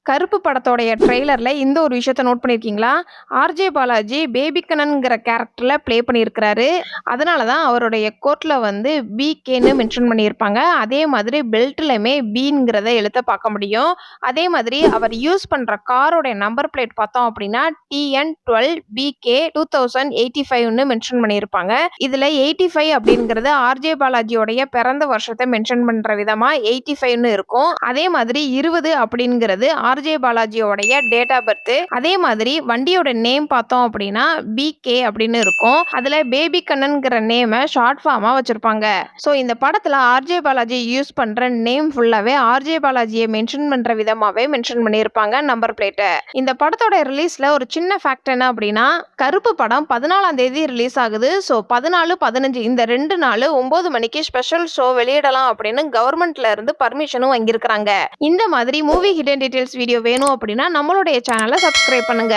கருப்பு படத்தோடைய ட்ரெய்லர்ல இந்த ஒரு விஷயத்த நோட் பண்ணியிருக்கீங்களா? ஆர்ஜே பாலாஜி பேபிகண்ணன்ங்கிற கேரக்டர்ல ப்ளே பண்ணியிருக்கிறாரு. அதனால தான் அவருடைய கோட்ல வந்து பிகேன்னு மென்ஷன் பண்ணியிருப்பாங்க. அதே மாதிரி பெல்ட்லயுமே பிங்கிறத எழுத்த பார்க்க முடியும். அதே மாதிரி அவர் யூஸ் பண்ற காரோடைய நம்பர் பிளேட் பார்த்தோம் அப்படின்னா, TN12BK 2085ன்னு மென்ஷன் பண்ணியிருப்பாங்க. இதுல 85 அப்படிங்கிறது ஆர்ஜே பாலாஜியோடைய பிறந்த வருஷத்த மென்ஷன் பண்ற விதமா 85ன்னு இருக்கும். அதே மாதிரி 20 அப்படிங்கிறது ஆர்ஜே பாலாஜியோடைய டேட் ஆஃப் பர்த். அதே மாதிரி வண்டியோட நேம் பார்த்தோம் அப்படின்னா பிகே அப்படின்னு இருக்கும். அதுல பேபி கண்ணன்ங்கிற நேம ஷார்ட் ஃபார்மா வச்சிருப்பாங்க. சோ இந்த படத்துல ஆர்ஜே பாலாஜி யூஸ் பண்ற நேம் ஃபுல்லாவே ஆர்ஜே பாலாஜியை மென்ஷன் பண்ற விதமாவே மென்ஷன் பண்ணியிருப்பாங்க நம்பர் பிளேட்ட. இந்த படத்தோட ரிலீஸ்ல ஒரு சின்ன ஃபேக்ட் என்ன அப்படின்னா, கருப்பு படம் 14ஆம் தேதி ரிலீஸ் ஆகுது. சோ 14, 15 இந்த 2 நாள் 9 மணிக்கு ஸ்பெஷல் ஷோ வெளியிடலாம் அப்படின்னு கவர்மெண்ட்ல இருந்து பர்மிஷனும் வாங்கியிருக்காங்க. இந்த மாதிரி மூவி ஹிடன் டீடைல்ஸ் வீடியோ வேணும் அப்படின்னா நம்மளுடைய சேனலை சப்ஸ்கிரைப் பண்ணுங்க.